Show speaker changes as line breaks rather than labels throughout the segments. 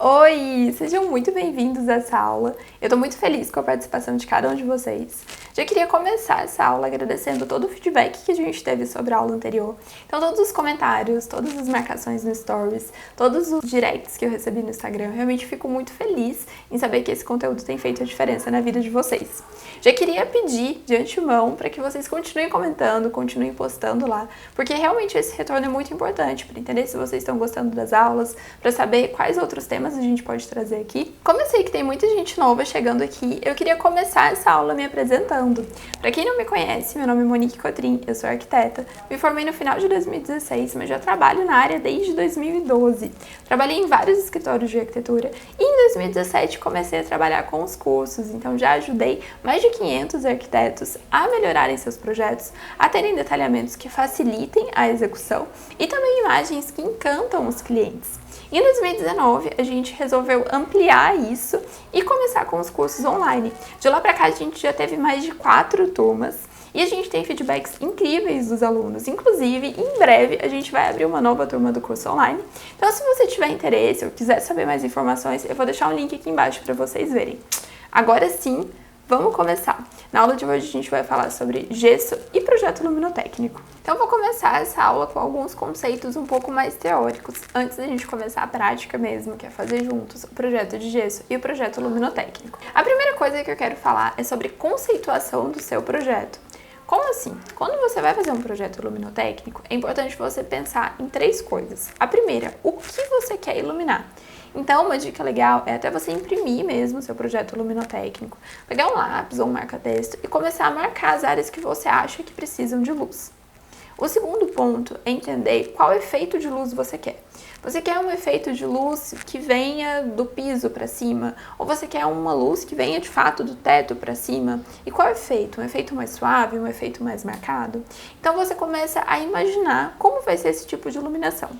Oi, sejam muito bem-vindos a essa aula. Eu tô muito feliz com a participação de cada um de vocês. Já queria começar essa aula agradecendo todo o feedback que a gente teve sobre a aula anterior. Então, todos os comentários, todas as marcações no Stories, todos os directs que eu recebi no Instagram, eu realmente fico muito feliz em saber que esse conteúdo tem feito a diferença na vida de vocês. Já queria pedir de antemão para que vocês continuem comentando, continuem postando lá, porque realmente esse retorno é muito importante para entender se vocês estão gostando das aulas, para saber quais outros temas a gente pode trazer aqui. Como eu sei que tem muita gente nova chegando aqui, eu queria começar essa aula me apresentando. Para quem não me conhece, meu nome é Monique Cotrim, eu sou arquiteta, me formei no final de 2016, mas já trabalho na área desde 2012. Trabalhei em vários escritórios de arquitetura e em 2017 comecei a trabalhar com os cursos, então já ajudei mais de 500 arquitetos a melhorarem seus projetos, a terem detalhamentos que facilitem a execução e também imagens que encantam os clientes. Em 2019, a gente resolveu ampliar isso e começar com os cursos online. De lá para cá, a gente já teve mais de 4 turmas e a gente tem feedbacks incríveis dos alunos. Inclusive, em breve, a gente vai abrir uma nova turma do curso online. Então, se você tiver interesse ou quiser saber mais informações, eu vou deixar um link aqui embaixo para vocês verem. Agora sim, vamos começar. Na aula de hoje a gente vai falar sobre gesso e projeto luminotécnico. Então vou começar essa aula com alguns conceitos um pouco mais teóricos, antes da gente começar a prática mesmo, que é fazer juntos o projeto de gesso e o projeto luminotécnico. A primeira coisa que eu quero falar é sobre conceituação do seu projeto. Como assim? Quando você vai fazer um projeto luminotécnico, é importante você pensar em 3 coisas. A primeira, o que você quer iluminar? Então, uma dica legal é até você imprimir mesmo o seu projeto luminotécnico, pegar um lápis ou um marca-texto e começar a marcar as áreas que você acha que precisam de luz. O segundo ponto é entender qual efeito de luz você quer. Você quer um efeito de luz que venha do piso para cima? Ou você quer uma luz que venha de fato do teto para cima? E qual efeito? Um efeito mais suave? Um efeito mais marcado? Então você começa a imaginar como vai ser esse tipo de iluminação.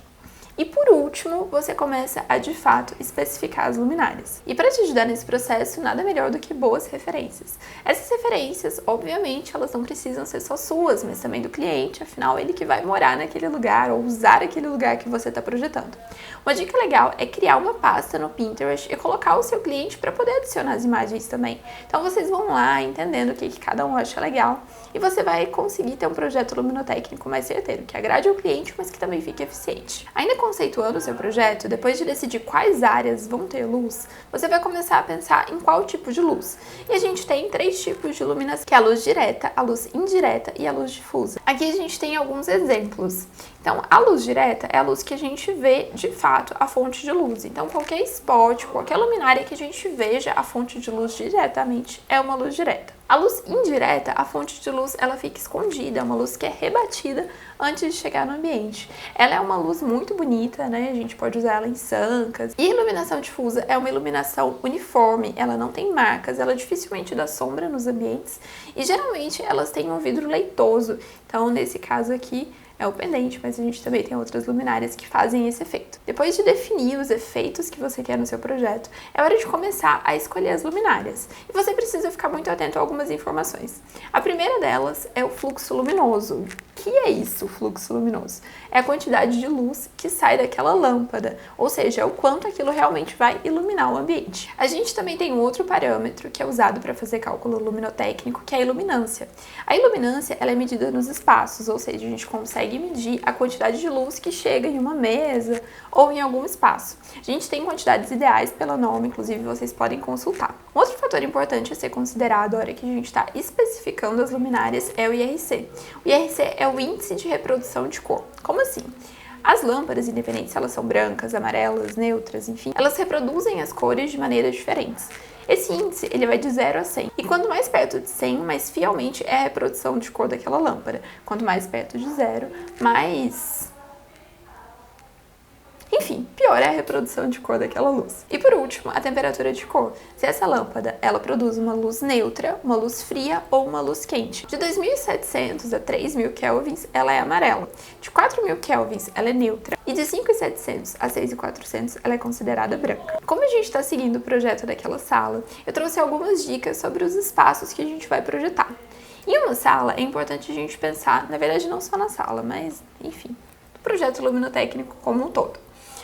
E por último, você começa a, de fato, especificar as luminárias. E para te ajudar nesse processo, nada melhor do que boas referências. Essas referências, obviamente, elas não precisam ser só suas, mas também do cliente, afinal, ele que vai morar naquele lugar ou usar aquele lugar que você está projetando. Uma dica legal é criar uma pasta no Pinterest e colocar o seu cliente para poder adicionar as imagens também. Então vocês vão lá entendendo o que cada um acha legal e você vai conseguir ter um projeto luminotécnico mais certeiro, que agrade ao cliente, mas que também fique eficiente. Ainda conceituando o seu projeto, depois de decidir quais áreas vão ter luz, você vai começar a pensar em qual tipo de luz. E a gente tem 3 tipos de iluminação, que é a luz direta, a luz indireta e a luz difusa. Aqui a gente tem alguns exemplos. Então, a luz direta é a luz que a gente vê, de fato, a fonte de luz. Então, qualquer spot, qualquer luminária que a gente veja a fonte de luz diretamente é uma luz direta. A luz indireta, a fonte de luz, ela fica escondida, é uma luz que é rebatida antes de chegar no ambiente. Ela é uma luz muito bonita, né? A gente pode usar ela em sancas. E a iluminação difusa é uma iluminação uniforme, ela não tem marcas, ela dificilmente dá sombra nos ambientes e geralmente elas têm um vidro leitoso. Então, nesse caso aqui, é o pendente, mas a gente também tem outras luminárias que fazem esse efeito. Depois de definir os efeitos que você quer no seu projeto, é hora de começar a escolher as luminárias. E você precisa ficar muito atento a algumas informações. A primeira delas é o fluxo luminoso. O que é isso, o fluxo luminoso? É a quantidade de luz que sai daquela lâmpada, ou seja, é o quanto aquilo realmente vai iluminar o ambiente. A gente também tem um outro parâmetro que é usado para fazer cálculo luminotécnico, que é a iluminância. A iluminância, ela é medida nos espaços, ou seja, a gente consegue medir a quantidade de luz que chega em uma mesa ou em algum espaço. A gente tem quantidades ideais pela norma, inclusive vocês podem consultar. Um outro fator importante a ser considerado na hora que a gente está especificando as luminárias é o IRC. O IRC é o índice de reprodução de cor. Como assim? As lâmpadas, independente se elas são brancas, amarelas, neutras, enfim, elas reproduzem as cores de maneiras diferentes. Esse índice, ele vai de 0 a 100. E quanto mais perto de 100, mais fielmente é a reprodução de cor daquela lâmpada. Quanto mais perto de 0, mais... Enfim, pior é a reprodução de cor daquela luz. E por último, a temperatura de cor. Se essa lâmpada, ela produz uma luz neutra, uma luz fria ou uma luz quente. De 2.700 a 3.000 kelvins, ela é amarela. De 4.000 kelvins, ela é neutra. E de 5.700 a 6.400, ela é considerada branca. Como a gente está seguindo o projeto daquela sala, eu trouxe algumas dicas sobre os espaços que a gente vai projetar. Em uma sala, é importante a gente pensar, na verdade não só na sala, mas, enfim, no projeto luminotécnico como um todo.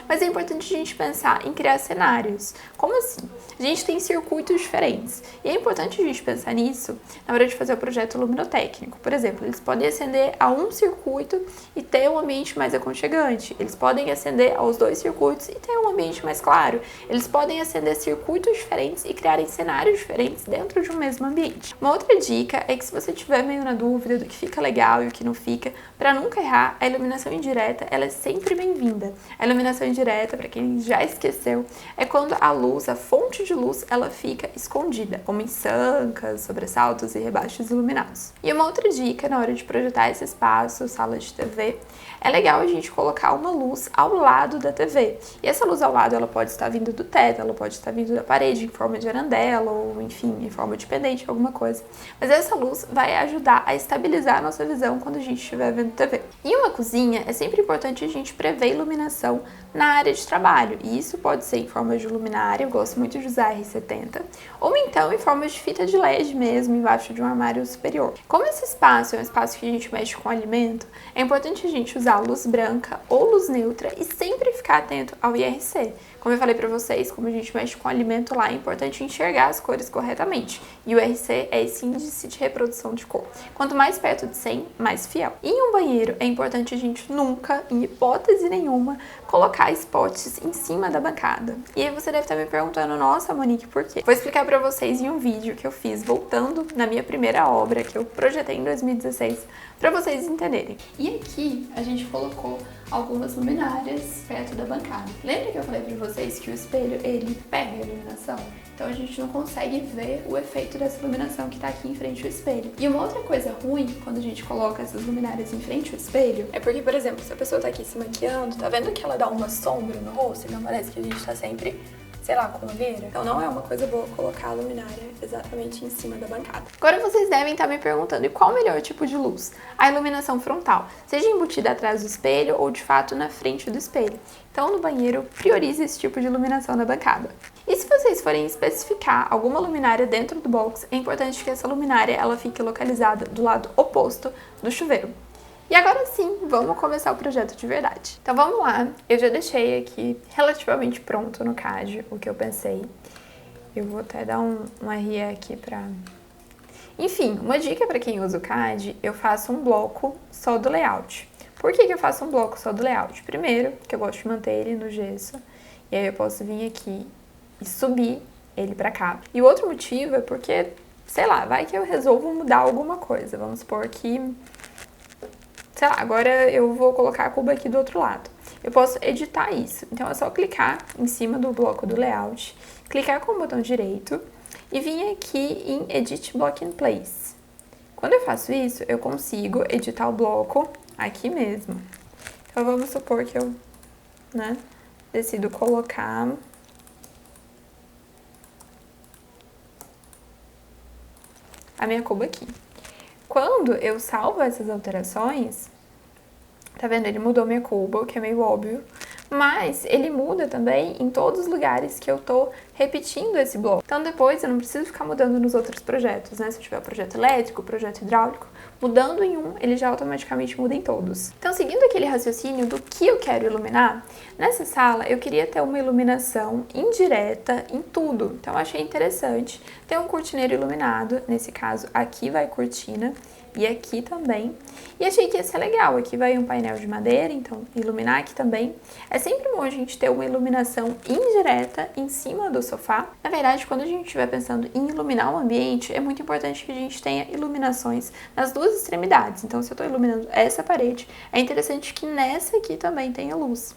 Mas é importante a gente pensar em criar cenários. Como assim? A gente tem circuitos diferentes. E é importante a gente pensar nisso na hora de fazer o projeto luminotécnico. Por exemplo, eles podem acender a um circuito e ter um ambiente mais aconchegante. Eles podem acender aos dois circuitos e ter um ambiente mais claro. Eles podem acender circuitos diferentes e criarem cenários diferentes dentro de um mesmo ambiente. Uma outra dica é que se você estiver meio na dúvida do que fica legal e o que não fica, para nunca errar, a iluminação indireta ela é sempre bem-vinda. A iluminação indireta, para quem já esqueceu, é quando a luz, a fonte de luz, ela fica escondida, como em sancas, sobressaltos e rebaixos iluminados. E uma outra dica na hora de projetar esse espaço, sala de TV, é legal a gente colocar uma luz ao lado da TV. E essa luz ao lado, ela pode estar vindo do teto, ela pode estar vindo da parede em forma de arandela ou, enfim, em forma de pendente, alguma coisa. Mas essa luz vai ajudar a estabilizar a nossa visão quando a gente estiver vendo TV. Em uma cozinha, é sempre importante a gente prever iluminação na área de trabalho. E isso pode ser em forma de luminária, eu gosto muito de usar R70, ou então em forma de fita de LED mesmo, embaixo de um armário superior. Como esse espaço é um espaço que a gente mexe com alimento, é importante a gente usar luz branca ou luz neutra e sempre ficar atento ao IRC. Como eu falei pra vocês, como a gente mexe com alimento lá, é importante enxergar as cores corretamente. E o IRC é esse índice de reprodução de cor. Quanto mais perto de 100, mais fiel. E em um banheiro, é importante a gente nunca, em hipótese nenhuma, colocar spots em cima da bancada. E aí você deve estar me perguntando, nossa, Monique, por quê? Vou explicar pra vocês em um vídeo que eu fiz voltando na minha primeira obra, que eu projetei em 2016, pra vocês entenderem. E aqui a gente colocou algumas luminárias perto da bancada. Lembra que eu falei pra vocês que o espelho, ele pega a iluminação? Então a gente não consegue ver o efeito dessa iluminação que tá aqui em frente ao espelho. E uma outra coisa ruim, quando a gente coloca essas luminárias em frente ao espelho, é porque, por exemplo, se a pessoa tá aqui se maquiando, tá vendo que ela dá uma sombra no rosto? Então parece que a gente tá sempre, sei lá, com olheira. Então não é uma coisa boa colocar a luminária exatamente em cima da bancada. Agora vocês devem estar me perguntando, e qual o melhor tipo de luz? A iluminação frontal, seja embutida atrás do espelho ou de fato na frente do espelho. Então no banheiro, priorize esse tipo de iluminação na bancada. E se vocês forem especificar alguma luminária dentro do box, é importante que essa luminária ela fique localizada do lado oposto do chuveiro. E agora sim, vamos começar o projeto de verdade. Então vamos lá, eu já deixei aqui relativamente pronto no CAD o que eu pensei. Eu vou até dar um RE aqui pra... Enfim, uma dica para quem usa o CAD, eu faço um bloco só do layout. Por que eu faço um bloco só do layout? Primeiro, que eu gosto de manter ele no gesso, e aí eu posso vir aqui e subir ele pra cá. E o outro motivo é porque, sei lá, vai que eu resolvo mudar alguma coisa. Vamos supor que... sei lá, agora eu vou colocar a cuba aqui do outro lado. Eu posso editar isso. Então é só clicar em cima do bloco do layout, clicar com o botão direito e vir aqui em Edit Block in Place. Quando eu faço isso, eu consigo editar o bloco aqui mesmo. Então vamos supor que eu, decido colocar... a minha cuba aqui. Quando eu salvo essas alterações, tá vendo? Ele mudou minha cuba, o que é meio óbvio, mas ele muda também em todos os lugares que eu tô repetindo esse bloco. Então depois eu não preciso ficar mudando nos outros projetos, né? Se eu tiver o projeto elétrico, o projeto hidráulico, mudando em um, ele já automaticamente muda em todos. Então, seguindo aquele raciocínio do que eu quero iluminar, nessa sala eu queria ter uma iluminação indireta em tudo. Então eu achei interessante ter um cortineiro iluminado, nesse caso aqui vai cortina, e aqui também. E achei que ia ser legal. Aqui vai um painel de madeira, então iluminar aqui também. É sempre bom a gente ter uma iluminação indireta em cima do sofá. Na verdade, quando a gente estiver pensando em iluminar o ambiente, é muito importante que a gente tenha iluminações nas duas extremidades. Então, se eu estou iluminando essa parede, é interessante que nessa aqui também tenha luz.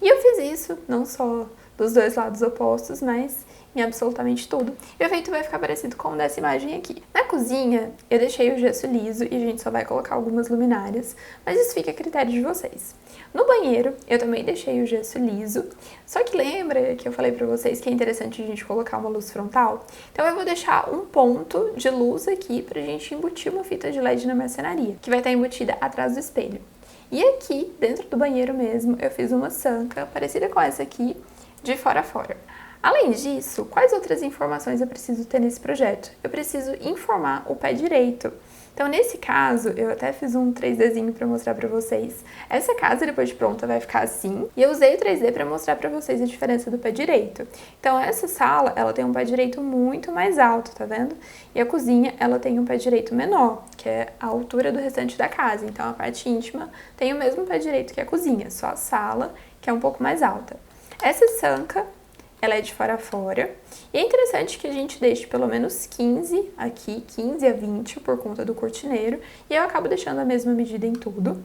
E eu fiz isso, não só dos dois lados opostos, mas em absolutamente tudo. E o efeito vai ficar parecido com o dessa imagem aqui. Na cozinha, eu deixei o gesso liso e a gente só vai colocar algumas luminárias, mas isso fica a critério de vocês. No banheiro, eu também deixei o gesso liso, só que lembra que eu falei pra vocês que é interessante a gente colocar uma luz frontal? Então eu vou deixar um ponto de luz aqui pra gente embutir uma fita de LED na marcenaria, que vai estar embutida atrás do espelho. E aqui, dentro do banheiro mesmo, eu fiz uma sanca parecida com essa aqui, de fora a fora. Além disso, quais outras informações eu preciso ter nesse projeto? Eu preciso informar o pé direito. Então, nesse caso, eu até fiz um 3Dzinho para mostrar para vocês. Essa casa, depois de pronta, vai ficar assim. E eu usei o 3D para mostrar para vocês a diferença do pé direito. Então, essa sala, ela tem um pé direito muito mais alto, tá vendo? E a cozinha, ela tem um pé direito menor, que é a altura do restante da casa. Então, a parte íntima tem o mesmo pé direito que a cozinha, só a sala, que é um pouco mais alta. Essa sanca, ela é de fora a fora. E é interessante que a gente deixe pelo menos 15 aqui, 15 a 20 por conta do cortineiro. E eu acabo deixando a mesma medida em tudo.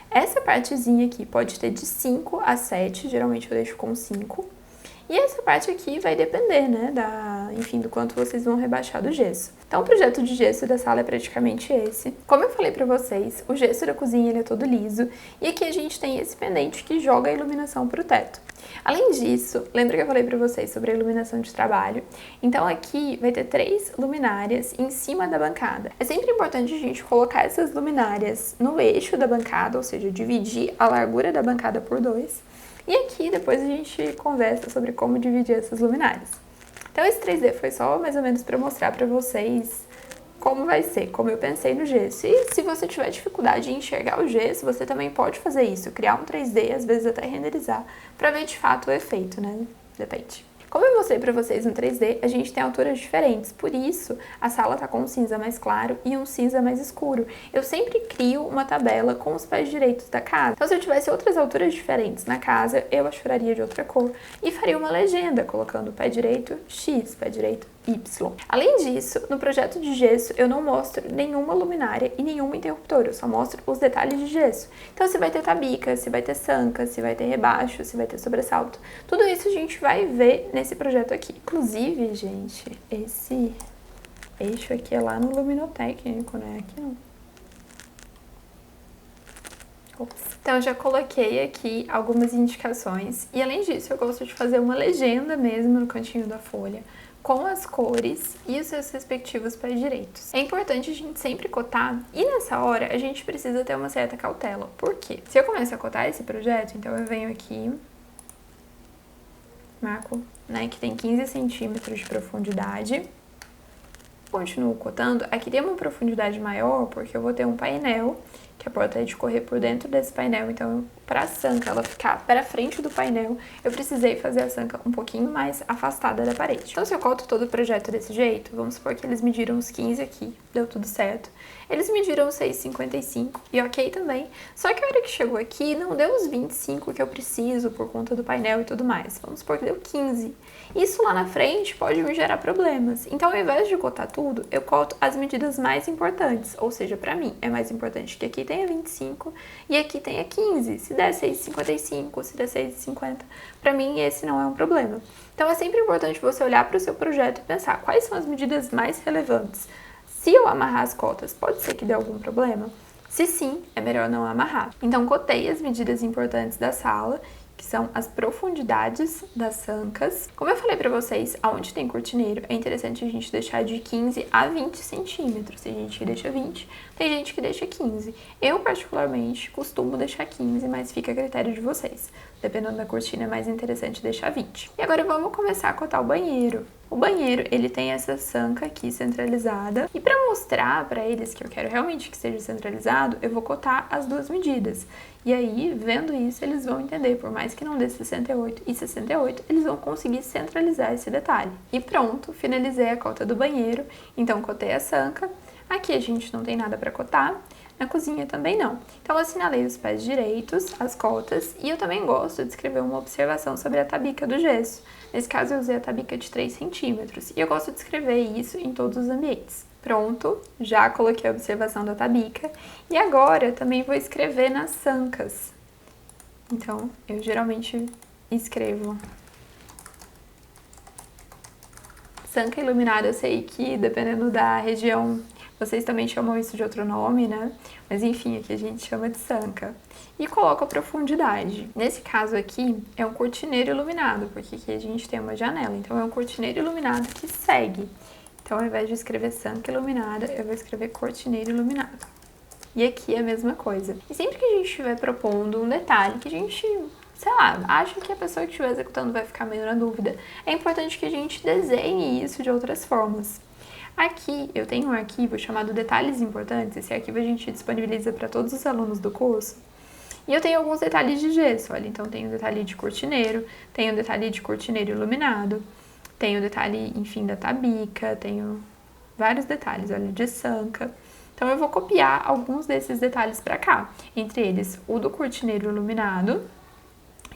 Essa partezinha aqui pode ter de 5 a 7, geralmente eu deixo com 5. E essa parte aqui vai depender, né, enfim, do quanto vocês vão rebaixar do gesso. Então, o projeto de gesso da sala é praticamente esse. Como eu falei pra vocês, o gesso da cozinha ele é todo liso. E aqui a gente tem esse pendente que joga a iluminação pro teto. Além disso, lembra que eu falei pra vocês sobre a iluminação de trabalho? Então aqui vai ter 3 luminárias em cima da bancada. É sempre importante a gente colocar essas luminárias no eixo da bancada, ou seja, dividir a largura da bancada por 2. E aqui depois a gente conversa sobre como dividir essas luminárias. Então esse 3D foi só mais ou menos para mostrar para vocês como vai ser, como eu pensei no gesso. E se você tiver dificuldade em enxergar o gesso, você também pode fazer isso, criar um 3D, às vezes até renderizar, para ver de fato o efeito, né? Depende. Como eu mostrei para vocês no 3D, a gente tem alturas diferentes, por isso a sala tá com um cinza mais claro e um cinza mais escuro. Eu sempre crio uma tabela com os pés direitos da casa. Então se eu tivesse outras alturas diferentes na casa, eu achuraria de outra cor e faria uma legenda colocando pé direito X, pé direito Y. Além disso, no projeto de gesso eu não mostro nenhuma luminária e nenhum interruptor, eu só mostro os detalhes de gesso. Então se vai ter tabica, se vai ter sanca, se vai ter rebaixo, se vai ter sobressalto, tudo isso a gente vai ver nesse projeto aqui. Inclusive, gente, esse eixo aqui é lá no luminotécnico, né? Aqui não. Ops. Então, eu já coloquei aqui algumas indicações e, além disso, eu gosto de fazer uma legenda mesmo no cantinho da folha com as cores e os seus respectivos pés direitos. É importante a gente sempre cotar e nessa hora a gente precisa ter uma certa cautela. Por quê? Se eu começo a cotar esse projeto, então eu venho aqui, marco, né, que tem 15 centímetros de profundidade, continuo cotando. Aqui tem uma profundidade maior porque eu vou ter um painel que a porta é de correr por dentro desse painel, então para a sanca ela ficar para frente do painel, eu precisei fazer a sanca um pouquinho mais afastada da parede. Então se eu coto todo o projeto desse jeito, vamos supor que eles mediram os 15 aqui, deu tudo certo. Eles mediram 6,55 e ok também, só que a hora que chegou aqui não deu os 25 que eu preciso por conta do painel e tudo mais. Vamos supor que deu 15. Isso lá na frente pode me gerar problemas. Então ao invés de cotar tudo, eu coto as medidas mais importantes, ou seja, para mim é mais importante que aqui tenha 25 e aqui tenha 15. Se der 6,55, se der 6,50, para mim esse não é um problema. Então é sempre importante você olhar para o seu projeto e pensar quais são as medidas mais relevantes. Se eu amarrar as cotas, pode ser que dê algum problema? Se sim, é melhor não amarrar. Então cotei as medidas importantes da sala, que são as profundidades das sancas. Como eu falei pra vocês, aonde tem cortineiro, é interessante a gente deixar de 15 a 20 centímetros. Tem gente que deixa 20, tem gente que deixa 15. Eu, particularmente, costumo deixar 15, mas fica a critério de vocês. Dependendo da cortina, é mais interessante deixar 20. E agora vamos começar a cotar o banheiro. O banheiro, ele tem essa sanca aqui centralizada. E para mostrar para eles que eu quero realmente que seja centralizado, eu vou cotar as duas medidas. E aí, vendo isso, eles vão entender, por mais que não dê 68 e 68, eles vão conseguir centralizar esse detalhe. E pronto, finalizei a cota do banheiro. Então, cotei a sanca. Aqui a gente não tem nada para cotar. Na cozinha também não. Então, eu assinalei os pés direitos, as cotas, e eu também gosto de escrever uma observação sobre a tabica do gesso. Nesse caso, eu usei a tabica de 3 centímetros, e eu gosto de escrever isso em todos os ambientes. Pronto, já coloquei a observação da tabica, e agora também vou escrever nas sancas. Então, eu geralmente escrevo sanca iluminada. Eu sei que, dependendo da região, vocês também chamam isso de outro nome, né? Mas enfim, aqui a gente chama de sanca. E coloco a profundidade. Nesse caso aqui, é um cortineiro iluminado, porque aqui a gente tem uma janela. Então, é um cortineiro iluminado que segue. Então, ao invés de escrever sanca iluminada, eu vou escrever cortineiro iluminado. E aqui é a mesma coisa. E sempre que a gente estiver propondo um detalhe que a gente sei lá, acho que a pessoa que estiver executando vai ficar meio na dúvida, é importante que a gente desenhe isso de outras formas. Aqui eu tenho um arquivo chamado Detalhes Importantes, esse arquivo a gente disponibiliza para todos os alunos do curso. E eu tenho alguns detalhes de gesso, olha, então tem o detalhe de cortineiro, tem o detalhe de cortineiro iluminado, tem o detalhe, enfim, da tabica, tenho vários detalhes, olha, de sanca. Então eu vou copiar alguns desses detalhes para cá, entre eles o do cortineiro iluminado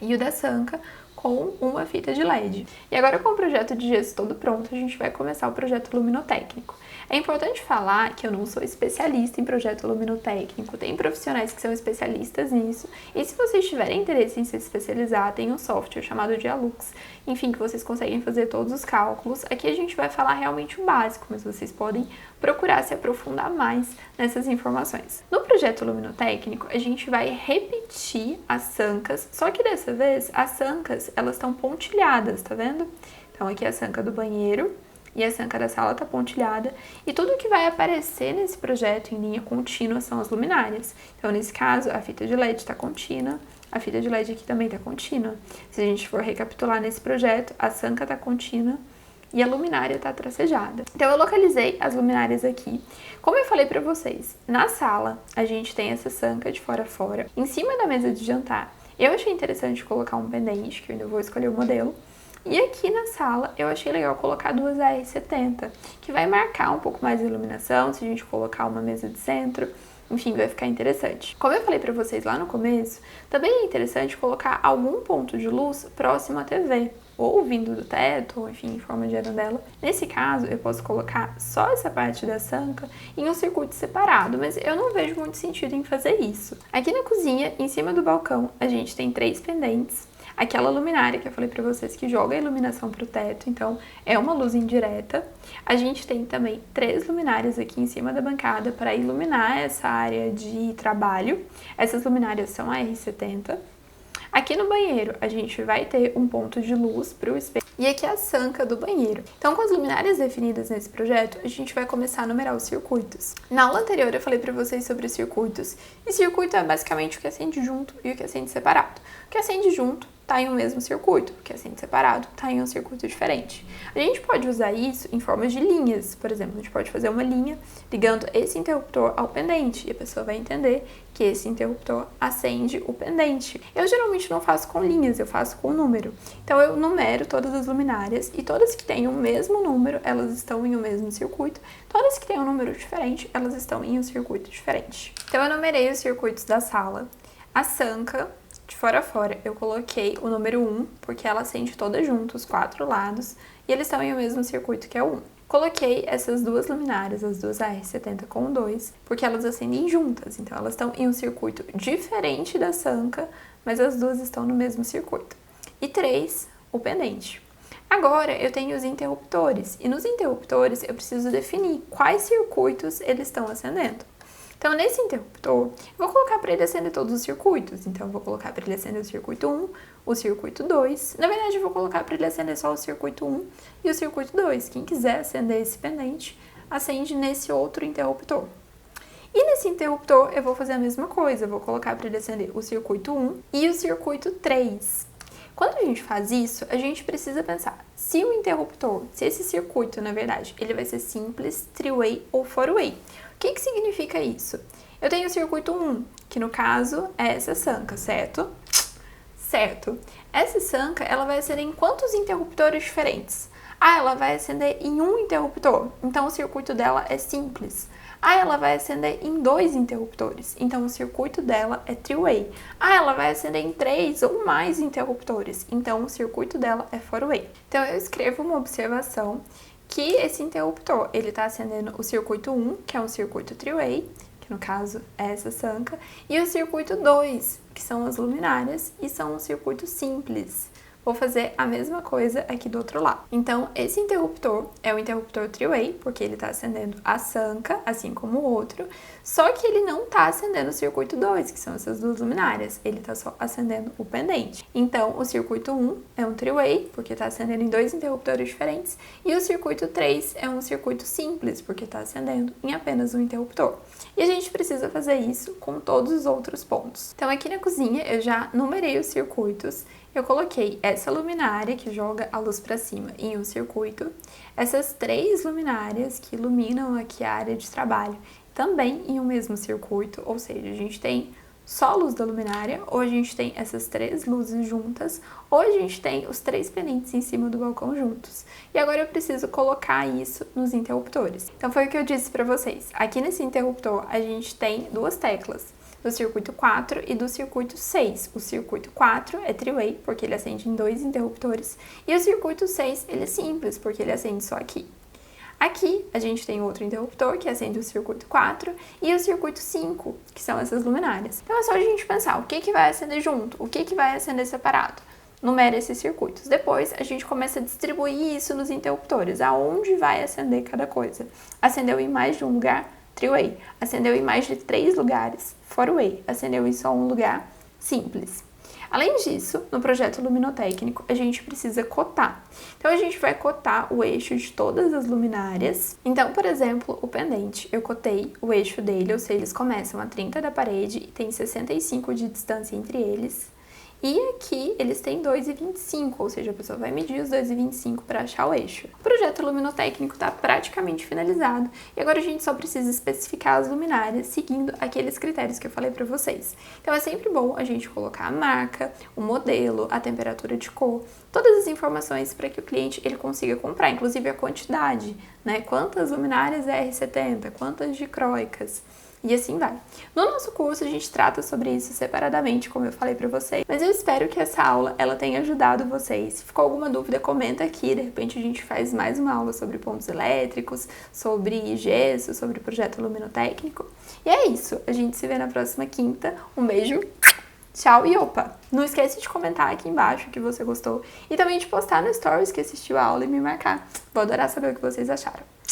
e o da sanca com uma fita de LED. E agora com o projeto de gesso todo pronto, a gente vai começar o projeto luminotécnico. É importante falar que eu não sou especialista em projeto luminotécnico, tem profissionais que são especialistas nisso, e se vocês tiverem interesse em se especializar, tem um software chamado Dialux, enfim, que vocês conseguem fazer todos os cálculos. Aqui a gente vai falar realmente o básico, mas vocês podem procurar se aprofundar mais nessas informações. No projeto luminotécnico, a gente vai repetir as sancas, só que dessa vez as sancas, elas estão pontilhadas, tá vendo? Então aqui é a sanca do banheiro, e a sanca da sala tá pontilhada, e tudo que vai aparecer nesse projeto em linha contínua são as luminárias. Então, nesse caso, a fita de LED está contínua, a fita de LED aqui também está contínua. Se a gente for recapitular nesse projeto, a sanca está contínua e a luminária está tracejada. Então, eu localizei as luminárias aqui. Como eu falei para vocês, na sala a gente tem essa sanca de fora a fora. Em cima da mesa de jantar, eu achei interessante colocar um pendente, que eu ainda vou escolher o modelo. E aqui na sala eu achei legal colocar duas AR70, que vai marcar um pouco mais a iluminação, se a gente colocar uma mesa de centro, enfim, vai ficar interessante. Como eu falei pra vocês lá no começo, também é interessante colocar algum ponto de luz próximo à TV, ou vindo do teto, ou enfim, em forma de arandela. Nesse caso, eu posso colocar só essa parte da sanca em um circuito separado, mas eu não vejo muito sentido em fazer isso. Aqui na cozinha, em cima do balcão, a gente tem 3 pendentes. Aquela luminária que eu falei pra vocês que joga a iluminação pro teto, então é uma luz indireta. A gente tem também 3 luminárias aqui em cima da bancada para iluminar essa área de trabalho. Essas luminárias são a R70. Aqui no banheiro a gente vai ter um ponto de luz para o espelho. E aqui é a sanca do banheiro. Então, com as luminárias definidas nesse projeto, a gente vai começar a numerar os circuitos. Na aula anterior eu falei para vocês sobre os circuitos. E circuito é basicamente o que acende junto e o que acende separado. O que acende junto está em um mesmo circuito, o que acende separado está em um circuito diferente. A gente pode usar isso em formas de linhas, por exemplo, a gente pode fazer uma linha ligando esse interruptor ao pendente, e a pessoa vai entender que esse interruptor acende o pendente. Eu geralmente não faço com linhas, eu faço com número. Então eu numero todas as luminárias, e todas que têm o mesmo número, elas estão em um mesmo circuito. Todas que têm um número diferente, elas estão em um circuito diferente. Então eu numerei os circuitos da sala. A sanca, de fora a fora, eu coloquei o número 1, porque ela acende toda junto, os 4 lados, e eles estão em o mesmo circuito que é o 1. Coloquei essas duas luminárias, as duas AR70 com o 2, porque elas acendem juntas, então elas estão em um circuito diferente da sanca, mas as duas estão no mesmo circuito. E 3, o pendente. Agora eu tenho os interruptores, e nos interruptores eu preciso definir quais circuitos eles estão acendendo. Então, nesse interruptor, eu vou colocar para ele acender todos os circuitos. Então, eu vou colocar para ele acender o circuito 1, o circuito 2. Na verdade, eu vou colocar para ele acender só o circuito 1 e o circuito 2. Quem quiser acender esse pendente, acende nesse outro interruptor. E nesse interruptor, eu vou fazer a mesma coisa. Eu vou colocar para ele acender o circuito 1 e o circuito 3. Quando a gente faz isso, a gente precisa pensar se o interruptor, se esse circuito, na verdade, ele vai ser simples, three-way ou four-way. O que significa isso? Eu tenho o circuito 1, que no caso é essa sanca, certo? Certo. Essa sanca, ela vai acender em quantos interruptores diferentes? Ah, ela vai acender em um interruptor, então o circuito dela é simples. Ah, ela vai acender em 2 interruptores, então o circuito dela é three-way. Ah, ela vai acender em 3 ou mais interruptores, então o circuito dela é four-way. Então eu escrevo uma observação que esse interruptor, ele está acendendo o circuito 1, que é um circuito three-way, que no caso é essa sanca, e o circuito 2, que são as luminárias, e são um circuito simples. vou fazer a mesma coisa aqui do outro lado. Então, esse interruptor é o interruptor three-way, porque ele está acendendo a sanca, assim como o outro, só que ele não está acendendo o circuito 2, que são essas duas luminárias, ele está só acendendo o pendente. Então, o circuito 1 é um three-way, porque está acendendo em dois interruptores diferentes, e o circuito 3 é um circuito simples, porque está acendendo em apenas um interruptor. E a gente precisa fazer isso com todos os outros pontos. Então, aqui na cozinha, eu já numerei os circuitos. Eu coloquei essa luminária que joga a luz para cima em um circuito, essas 3 luminárias que iluminam aqui a área de trabalho também em um mesmo circuito, ou seja, a gente tem só a luz da luminária, ou a gente tem essas 3 luzes juntas, ou a gente tem os 3 pendentes em cima do balcão juntos. E agora eu preciso colocar isso nos interruptores. Então foi o que eu disse para vocês. Aqui nesse interruptor a gente tem 2 teclas, do circuito 4 e do circuito 6. O circuito 4 é three-way, porque ele acende em 2 interruptores, e o circuito 6 ele é simples, porque ele acende só aqui. Aqui a gente tem outro interruptor que acende o circuito 4 e o circuito 5, que são essas luminárias. Então é só a gente pensar o que vai acender junto, o que vai acender separado. Numera esses circuitos. Depois a gente começa a distribuir isso nos interruptores, aonde vai acender cada coisa. Acendeu em mais de um lugar? Three-way. Acendeu em mais de 3 lugares? Four-way. Acendeu em só um lugar? Simples. Além disso, no projeto luminotécnico, a gente precisa cotar. Então, a gente vai cotar o eixo de todas as luminárias. Então, por exemplo, o pendente, eu cotei o eixo dele, ou seja, eles começam a 30 da parede e tem 65 de distância entre eles. E aqui eles têm 2,25, ou seja, a pessoa vai medir os 2,25 para achar o eixo. O projeto luminotécnico está praticamente finalizado e agora a gente só precisa especificar as luminárias seguindo aqueles critérios que eu falei para vocês. Então é sempre bom a gente colocar a marca, o modelo, a temperatura de cor, todas as informações para que o cliente ele consiga comprar, inclusive a quantidade, né? Quantas luminárias R70, quantas dicróicas. E assim vai. No nosso curso a gente trata sobre isso separadamente, como eu falei pra vocês. Mas eu espero que essa aula ela tenha ajudado vocês. Se ficou alguma dúvida, comenta aqui. De repente a gente faz mais uma aula sobre pontos elétricos, sobre gesso, sobre projeto luminotécnico. E é isso. A gente se vê na próxima quinta. Um beijo. Tchau e opa! Não esquece de comentar aqui embaixo o que você gostou. E também de postar no Stories que assistiu a aula e me marcar. Vou adorar saber o que vocês acharam.